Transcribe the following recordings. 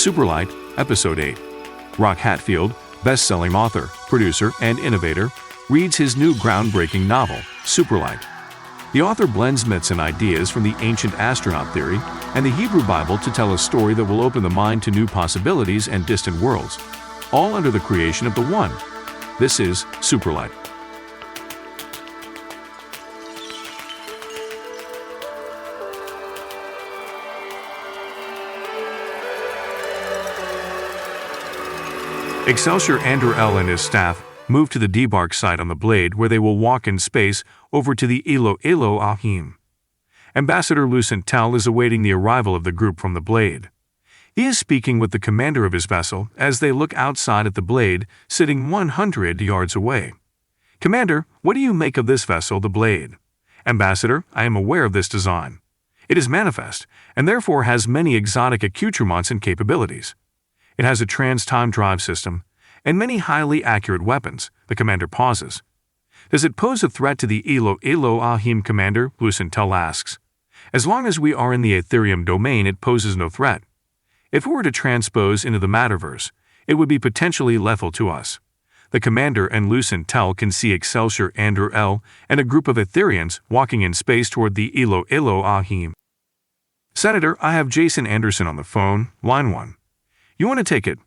SUPERLIGHT, Episode 8. Roc Hatfield, best-selling author, producer, and innovator, reads his new groundbreaking novel, SUPERLIGHT. The author blends myths and ideas from the Ancient Astronaut Theory and the Hebrew Bible to tell a story that will open the mind to new possibilities and distant worlds, all under the creation of the One. This is SUPERLIGHT. Excelsior Andrew L. and his staff move to the debark site on the Blade, where they will walk in space over to the Elohim. Ambassador Lucent Tell is awaiting the arrival of the group from the Blade. He is speaking with the commander of his vessel as they look outside at the Blade, sitting 100 yards away. "Commander, what do you make of this vessel, the Blade?" "Ambassador, I am aware of this design. It is manifest, and therefore has many exotic accoutrements and capabilities. It has a trans-time drive system and many highly accurate weapons." The commander pauses. "Does it pose a threat to the Elohim, Commander?" Lucent Tell asks. "As long as we are in the Ethereum domain, it poses no threat. If we were to transpose into the Matterverse, it would be potentially lethal to us." The commander and Lucent Tell can see Excelsior Andrew L. and a group of Etherians walking in space toward the Elohim. "Senator, I have Jason Anderson on the phone, line 1. You want to take it?"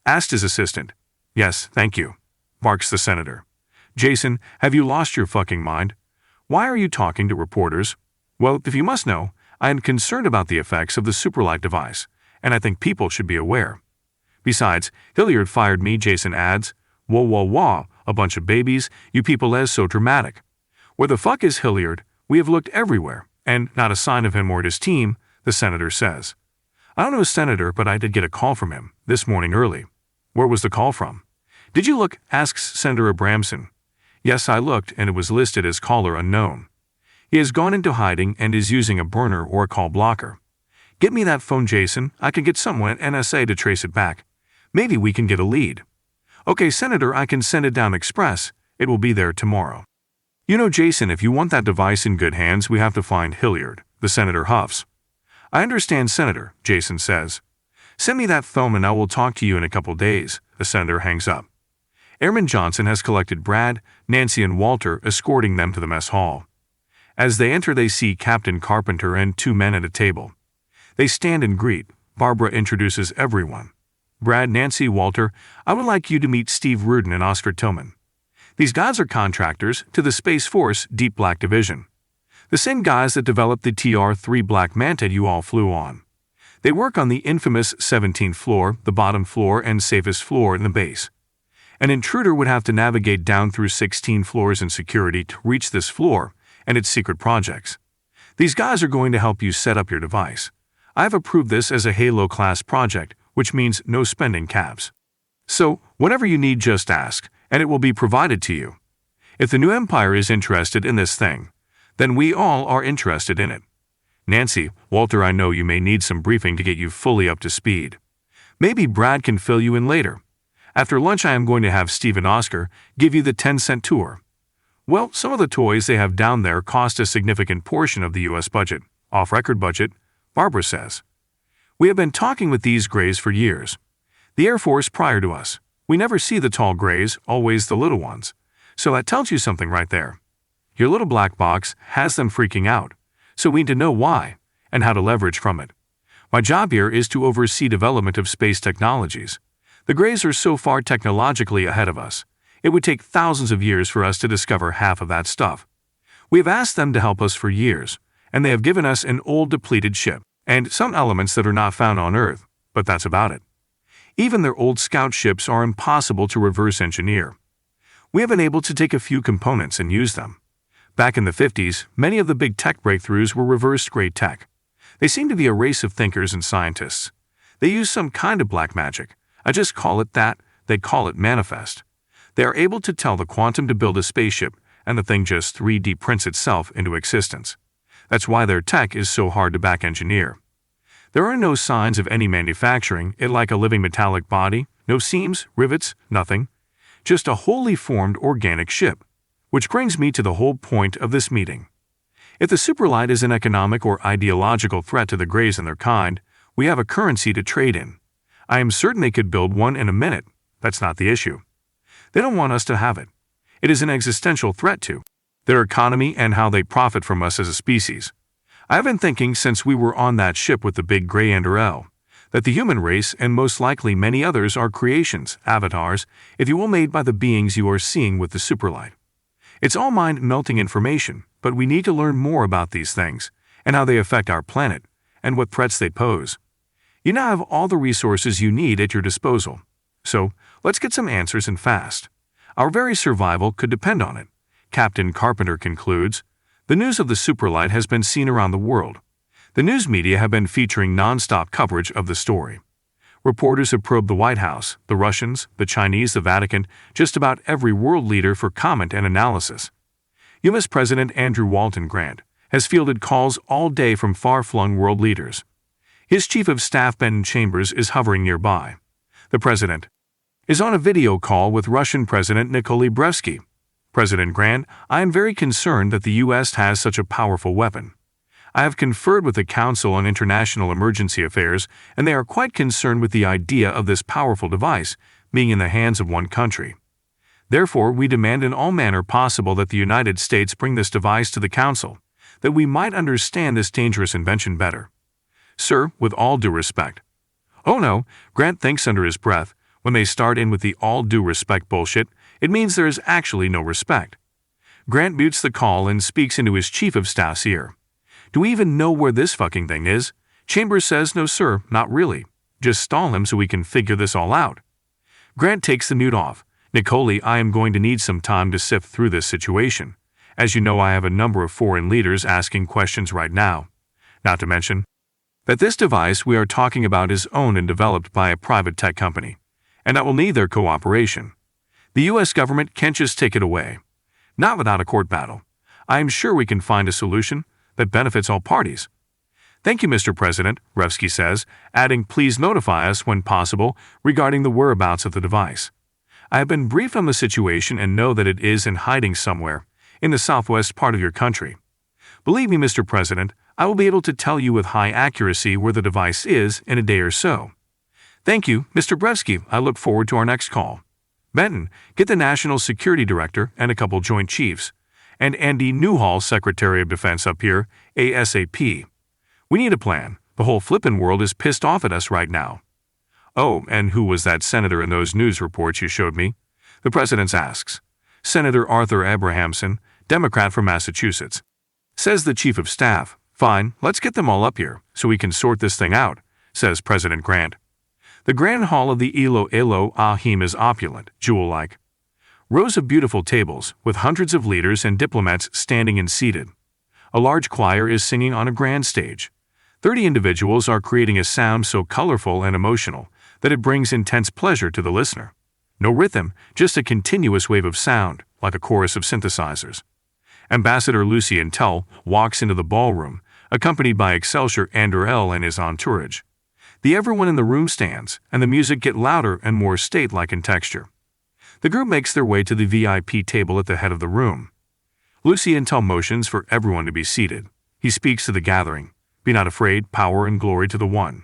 asked his assistant. "Yes, thank you," barks the senator. "Jason, have you lost your fucking mind? Why are you talking to reporters?" "Well, if you must know, I am concerned about the effects of the SUPERLIGHT device, and I think people should be aware. Besides, Hilliard fired me," Jason adds. Whoa, a bunch of babies, you people is so dramatic. "Where the fuck is Hilliard? We have looked everywhere, and not a sign of him or his team," the senator says. "I don't know, Senator, but I did get a call from him this morning early." "Where was the call from?" "Did you look?" asks Senator Abramson. "Yes, I looked, and it was listed as caller unknown. He has gone into hiding and is using a burner or a call blocker. Get me that phone, Jason. I can get someone at NSA to trace it back. Maybe we can get a lead." "Okay, Senator, I can send it down express. It will be there tomorrow." "You know, Jason, if you want that device in good hands, we have to find Hilliard," the senator huffs. "I understand, Senator," Jason says. "Send me that phone and I will talk to you in a couple days." The senator hangs up. Airman Johnson has collected Brad, Nancy, and Walter, escorting them to the mess hall. As they enter, they see Captain Carpenter and 2 men at a table. They stand and greet. Barbara introduces everyone. "Brad, Nancy, Walter, I would like you to meet Steve Rudin and Oscar Tillman. These guys are contractors to the Space Force Deep Black Division. The same guys that developed the TR-3 Black Manta you all flew on. They work on the infamous 17th floor, the bottom floor and safest floor in the base. An intruder would have to navigate down through 16 floors in security to reach this floor and its secret projects. These guys are going to help you set up your device. I have approved this as a Halo-class project, which means no spending caps. So, whatever you need, just ask, and it will be provided to you. If the new empire is interested in this thing, then we all are interested in it. Nancy, Walter, I know you may need some briefing to get you fully up to speed. Maybe Brad can fill you in later. After lunch, I am going to have Steve and Oscar give you the 10-cent tour. Well, some of the toys they have down there cost a significant portion of the U.S. budget, off-record budget," Barbara says. "We have been talking with these Greys for years. The Air Force prior to us. We never see the tall Greys, always the little ones. So that tells you something right there. Your little black box has them freaking out, so we need to know why and how to leverage from it. My job here is to oversee development of space technologies. The Greys are so far technologically ahead of us, it would take thousands of years for us to discover half of that stuff. We have asked them to help us for years, and they have given us an old depleted ship and some elements that are not found on Earth, but that's about it. Even their old scout ships are impossible to reverse engineer. We have been able to take a few components and use them. Back in the 50s, many of the big tech breakthroughs were reversed grade tech. They seem to be a race of thinkers and scientists. They use some kind of black magic. I just call it that. They call it manifest. They are able to tell the quantum to build a spaceship, and the thing just 3D prints itself into existence. That's why their tech is so hard to back engineer. There are no signs of any manufacturing it like a living metallic body, no seams, rivets, nothing. Just a wholly formed organic ship. Which brings me to the whole point of this meeting. If the SUPERLIGHT is an economic or ideological threat to the Greys and their kind, we have a currency to trade in. I am certain they could build one in a minute. That's not the issue. They don't want us to have it. It is an existential threat to their economy and how they profit from us as a species. I have been thinking since we were on that ship with the big gray Anderl, that the human race and most likely many others are creations, avatars, if you will, made by the beings you are seeing with the superlight. It's all mind-melting information, but we need to learn more about these things and how they affect our planet and what threats they pose. You now have all the resources you need at your disposal. So, let's get some answers and fast. Our very survival could depend on it. Captain Carpenter concludes, the news of the superlight has been seen around the world. The news media have been featuring non-stop coverage of the story. Reporters have probed the White House, the Russians, the Chinese, the Vatican, just about every world leader for comment and analysis. U.S. President Andrew Walton Grant has fielded calls all day from far-flung world leaders. His Chief of Staff Ben Chambers is hovering nearby. The President is on a video call with Russian President Nikolai Brevsky. President Grant, I am very concerned that the U.S. has such a powerful weapon. I have conferred with the Council on International Emergency Affairs, and they are quite concerned with the idea of this powerful device being in the hands of one country. Therefore, we demand in all manner possible that the United States bring this device to the Council, that we might understand this dangerous invention better. Sir, with all due respect. Oh no, Grant thinks under his breath, when they start in with the all due respect bullshit, it means there is actually no respect. Grant mutes the call and speaks into his Chief of Staff's ear. Do we even know where this fucking thing is? Chambers says, no sir, not really. Just stall him so we can figure this all out. Grant takes the mute off. Nikolai, I am going to need some time to sift through this situation. As you know, I have a number of foreign leaders asking questions right now. Not to mention that this device we are talking about is owned and developed by a private tech company, and I will need their cooperation. The U.S. government can't just take it away. Not without a court battle. I am sure we can find a solution that benefits all parties. Thank you, Mr. President, Brevsky says, adding, please notify us when possible regarding the whereabouts of the device. I have been briefed on the situation and know that it is in hiding somewhere in the southwest part of your country. Believe me, Mr. President, I will be able to tell you with high accuracy where the device is in a day or so. Thank you, Mr. Brevsky. I look forward to our next call. Benton, get the National Security Director and a couple Joint Chiefs, and Andy Newhall, Secretary of Defense, up here, ASAP. We need a plan. The whole flippin' world is pissed off at us right now. Oh, and who was that senator in those news reports you showed me? The President asks. Senator Arthur Abrahamson, Democrat from Massachusetts. Says the Chief of Staff. Fine, let's get them all up here so we can sort this thing out, says President Grant. The grand hall of the Ilo Ahim is opulent, jewel-like. Rows of beautiful tables, with hundreds of leaders and diplomats standing and seated. A large choir is singing on a grand stage. 30 individuals are creating a sound so colorful and emotional that it brings intense pleasure to the listener. No rhythm, just a continuous wave of sound, like a chorus of synthesizers. Ambassador Lucien Tell walks into the ballroom, accompanied by Excelsior Anderl and his entourage. Everyone in the room stands, and the music gets louder and more state-like in texture. The group makes their way to the VIP table at the head of the room. Lucien Tell motions for everyone to be seated. He speaks to the gathering. Be not afraid, power and glory to the One.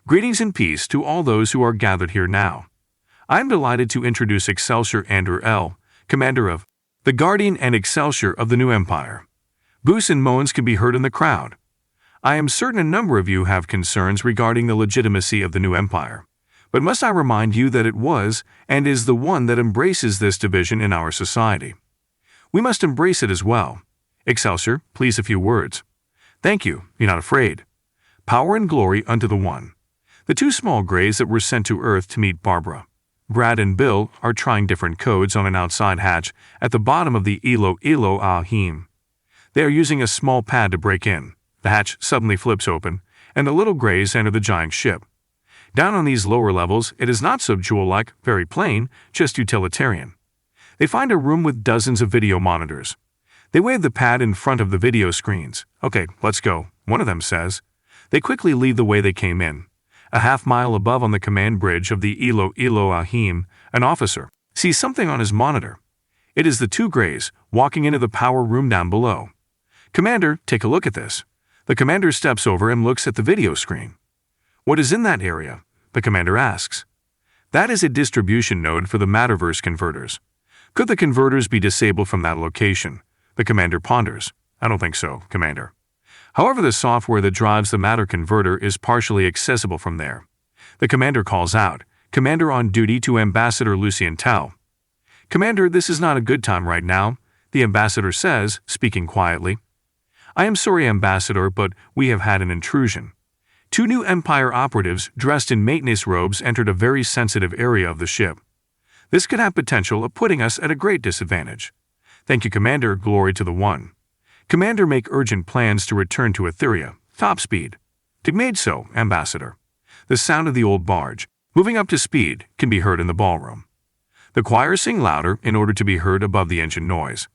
Greetings and peace to all those who are gathered here now. I am delighted to introduce Excelsior Anderl, commander of the Guardian and Excelsior of the New Empire. Boos and moans can be heard in the crowd. I am certain a number of you have concerns regarding the legitimacy of the New Empire, but must I remind you that it was and is the one that embraces this division in our society. We must embrace it as well. Excelsior, please a few words. Thank you, be not afraid. Power and glory unto the One. The two small grays that were sent to Earth to meet Barbara, Brad and Bill, are trying different codes on an outside hatch at the bottom of the Ilo Ahim. They are using a small pad to break in. The hatch suddenly flips open, and the little grays enter the giant ship. Down on these lower levels, it is not so jewel-like, very plain, just utilitarian. They find a room with dozens of video monitors. They wave the pad in front of the video screens. Okay, let's go, one of them says. They quickly leave the way they came in. A half-mile above on the command bridge of the Ilo Ahim, an officer sees something on his monitor. It is the two grays walking into the power room down below. Commander, take a look at this. The commander steps over and looks at the video screen. What is in that area? the commander asks. That is a distribution node for the Matterverse converters. Could the converters be disabled from that location? The commander ponders. I don't think so, Commander. However, the software that drives the matter converter is partially accessible from there. The commander calls out, Commander on duty to Ambassador Lucien Tell. Commander, this is not a good time right now, the ambassador says, speaking quietly. I am sorry, Ambassador, but we have had an intrusion. 2 new Empire operatives dressed in maintenance robes entered a very sensitive area of the ship. This could have potential of putting us at a great disadvantage. Thank you, Commander, glory to the One. Commander, make urgent plans to return to Etheria, top speed. Made so, Ambassador. The sound of the old barge, moving up to speed, can be heard in the ballroom. The choir sing louder in order to be heard above the engine noise.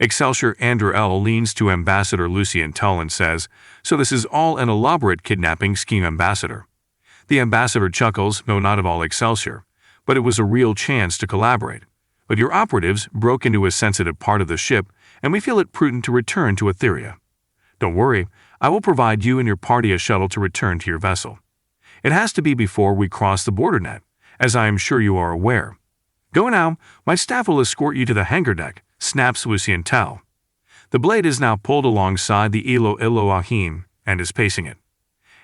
Excelsior Andrew L. leans to Ambassador Lucien Tell and says, So this is all an elaborate kidnapping scheme, Ambassador. The ambassador chuckles, no, not at all, Excelsior, but it was a real chance to collaborate. But your operatives broke into a sensitive part of the ship, and we feel it prudent to return to Etheria. Don't worry, I will provide you and your party a shuttle to return to your vessel. It has to be before we cross the border net, as I am sure you are aware. Go now, my staff will escort you to the hangar deck, snaps Lucien Tell. The blade is now pulled alongside the Ilo Ahim and is pacing it.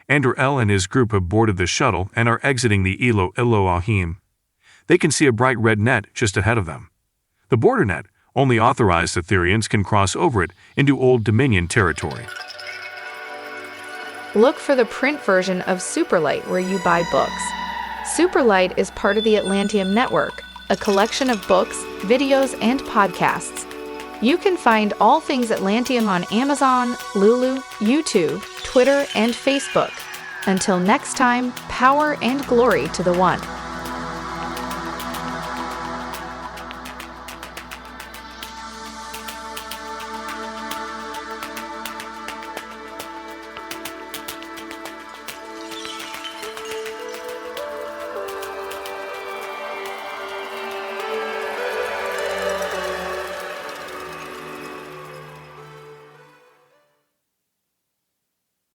Andrew L. and his group have boarded the shuttle and are exiting the Ilo Ahim. They can see a bright red net just ahead of them. The border net, only authorized Etherians can cross over it into Old Dominion territory. Look for the print version of SUPERLIGHT where you buy books. SUPERLIGHT is part of the Atlantium Network, a collection of books, videos, and podcasts. You can find all things Atlantium on Amazon, Lulu, YouTube, Twitter, and Facebook. Until next time, power and glory to the One.